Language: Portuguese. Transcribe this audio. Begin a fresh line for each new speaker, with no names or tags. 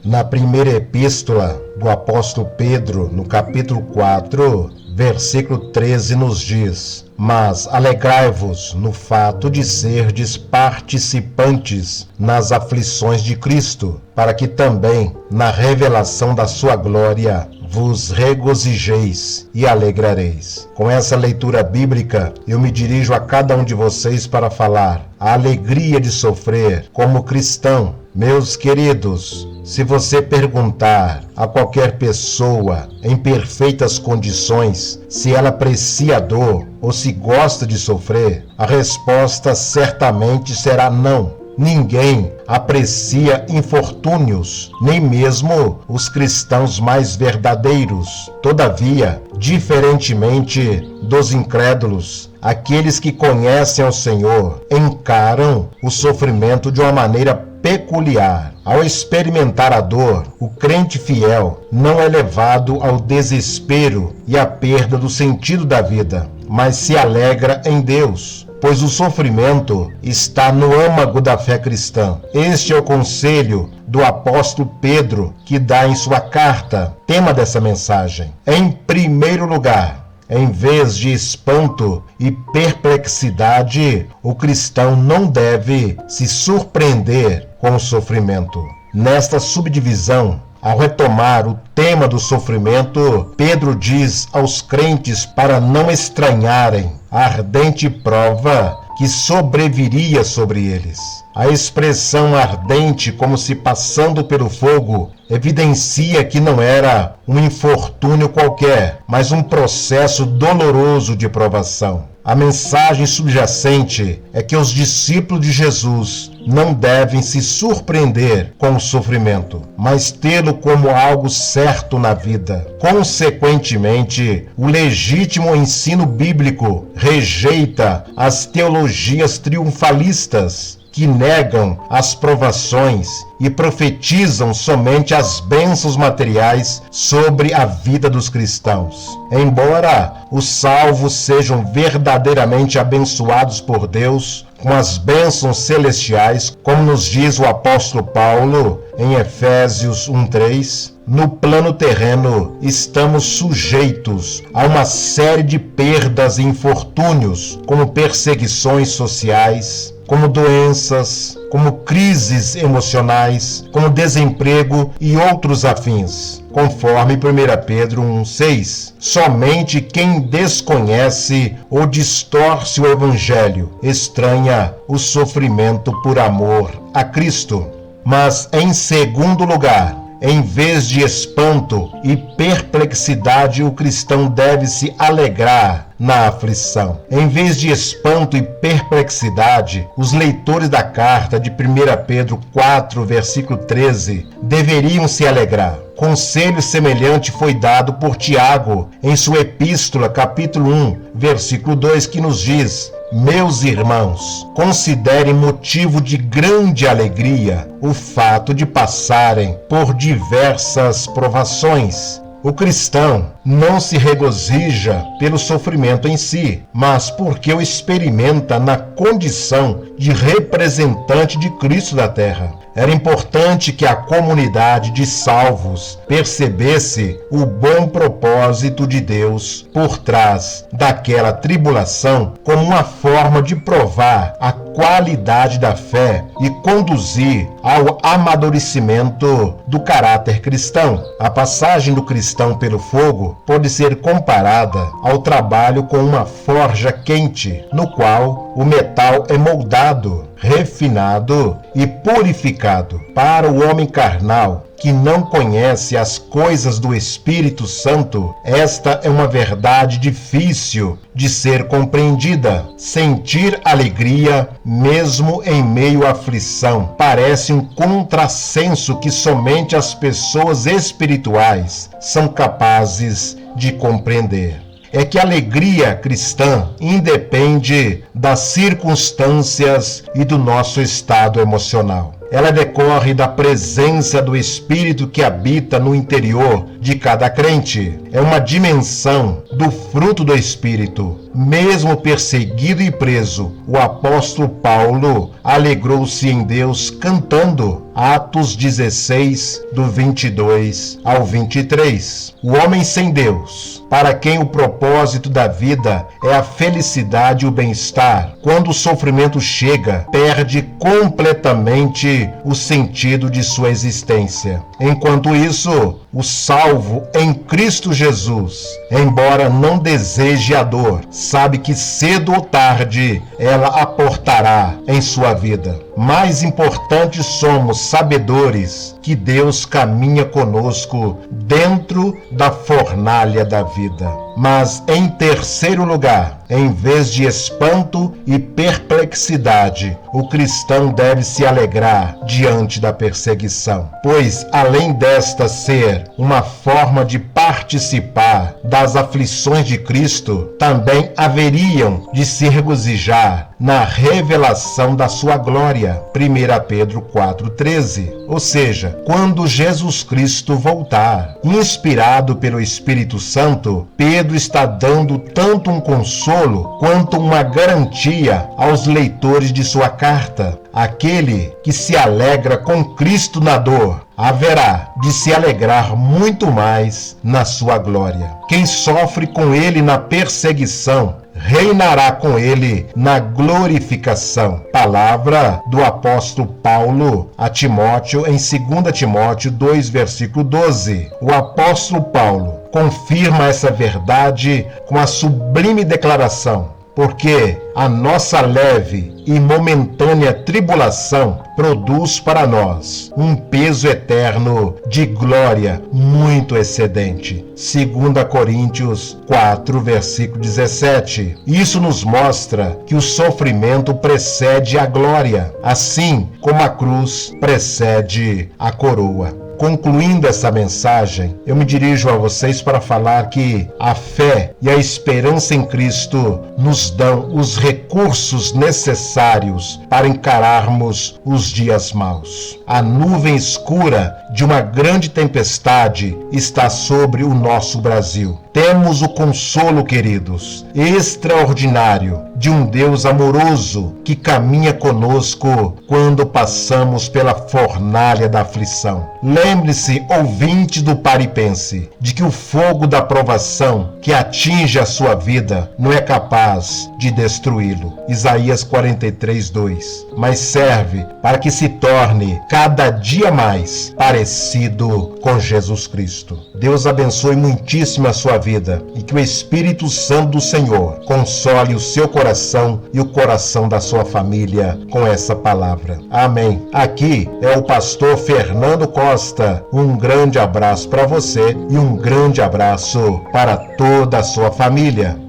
Na primeira epístola do apóstolo Pedro, no capítulo 4, versículo 13, nos diz: Mas alegrai-vos no fato de serdes participantes nas aflições de Cristo, para que também, na revelação da sua glória, vos regozijeis e alegrareis. Com essa leitura bíblica, eu me dirijo a cada um de vocês para falar a alegria de sofrer como cristão. Meus queridos, se você perguntar a qualquer pessoa em perfeitas condições se ela aprecia a dor ou se gosta de sofrer, a resposta certamente será não. Ninguém aprecia infortúnios, nem mesmo os cristãos mais verdadeiros. Todavia, diferentemente dos incrédulos, aqueles que conhecem ao Senhor encaram o sofrimento de uma maneira peculiar. Ao experimentar a dor, o crente fiel não é levado ao desespero e à perda do sentido da vida, mas se alegra em Deus, pois o sofrimento está no âmago da fé cristã. Este é o conselho do apóstolo Pedro, que dá em sua carta, tema dessa mensagem. Em primeiro lugar, em vez de espanto e perplexidade, o cristão não deve se surpreender com o sofrimento. Nesta subdivisão, ao retomar o tema do sofrimento, Pedro diz aos crentes para não estranharem a ardente prova que sobreviria sobre eles. A expressão ardente, como se passando pelo fogo, evidencia que não era um infortúnio qualquer, mas um processo doloroso de provação. A mensagem subjacente é que os discípulos de Jesus não devem se surpreender com o sofrimento, mas tê-lo como algo certo na vida. Consequentemente, o legítimo ensino bíblico rejeita as teologias triunfalistas que negam as provações e profetizam somente as bênçãos materiais sobre a vida dos cristãos. Embora os salvos sejam verdadeiramente abençoados por Deus com as bênçãos celestiais, como nos diz o apóstolo Paulo em Efésios 1:3, no plano terreno estamos sujeitos a uma série de perdas e infortúnios, como perseguições sociais, como doenças, como crises emocionais, como desemprego e outros afins, conforme 1 Pedro 1,6. Somente quem desconhece ou distorce o Evangelho estranha o sofrimento por amor a Cristo. Mas, em segundo lugar, em vez de espanto e perplexidade, o cristão deve se alegrar na aflição. Em vez de espanto e perplexidade, os leitores da carta de 1 Pedro 4, versículo 13, deveriam se alegrar. Conselho semelhante foi dado por Tiago em sua epístola, capítulo 1, versículo 2, que nos diz: Meus irmãos, considerem motivo de grande alegria o fato de passarem por diversas provações. O cristão não se regozija pelo sofrimento em si, mas porque o experimenta na condição de representante de Cristo da terra. Era importante que a comunidade de salvos percebesse o bom propósito de Deus por trás daquela tribulação como uma forma de provar a qualidade da fé e conduzir ao amadurecimento do caráter cristão. A passagem do cristão pelo fogo pode ser comparada ao trabalho com uma forja quente, no qual o metal é moldado, refinado e purificado. Para o homem carnal, que não conhece as coisas do Espírito Santo, esta é uma verdade difícil de ser compreendida. Sentir alegria, mesmo em meio à aflição, parece um contrassenso que somente as pessoas espirituais são capazes de compreender. É que a alegria cristã independe das circunstâncias e do nosso estado emocional. Ela decorre da presença do Espírito que habita no interior de cada crente. É uma dimensão do fruto do Espírito. Mesmo perseguido e preso, o apóstolo Paulo alegrou-se em Deus cantando. Atos 16, do 22 ao 23. O homem sem Deus, para quem o propósito da vida é a felicidade e o bem-estar, quando o sofrimento chega, perde completamente o sentido de sua existência. Enquanto isso, o salvo em Cristo Jesus, embora não deseje a dor, sabe que cedo ou tarde ela aportará em sua vida. Mais importante, somos sabedores que Deus caminha conosco dentro da fornalha da vida. Mas, em terceiro lugar, em vez de espanto e perplexidade, o cristão deve se alegrar diante da perseguição, pois, além desta ser uma forma de participar das aflições de Cristo, também haveriam de se regozijar na revelação da sua glória. 1 Pedro 4,13. Ou seja, quando Jesus Cristo voltar, inspirado pelo Espírito Santo, Pedro está dando tanto um consolo quanto uma garantia aos leitores de sua carta. Aquele que se alegra com Cristo na dor, haverá de se alegrar muito mais na sua glória. Quem sofre com ele na perseguição, reinará com ele na glorificação. Palavra do apóstolo Paulo a Timóteo em 2 Timóteo 2, versículo 12. O apóstolo Paulo confirma essa verdade com a sublime declaração: porque a nossa leve e momentânea tribulação produz para nós um peso eterno de glória muito excedente. 2 Coríntios 4, versículo 17. Isso nos mostra que o sofrimento precede a glória, assim como a cruz precede a coroa. Concluindo essa mensagem, eu me dirijo a vocês para falar que a fé e a esperança em Cristo nos dão os recursos necessários para encararmos os dias maus. A nuvem escura de uma grande tempestade está sobre o nosso Brasil. Temos o consolo, queridos, extraordinário de um Deus amoroso que caminha conosco quando passamos pela fornalha da aflição. Lembre-se, ouvinte do Paripense, de que o fogo da provação que atinge a sua vida não é capaz de destruí-lo. Isaías 43, 2. Mas serve para que se torne cada dia mais parecido com Jesus Cristo. Deus abençoe muitíssimo a sua vida e que o Espírito Santo do Senhor console o seu coração e o coração da sua família com essa palavra. Amém. Aqui é o pastor Fernando Costa. Um grande abraço para você e um grande abraço para toda a sua família.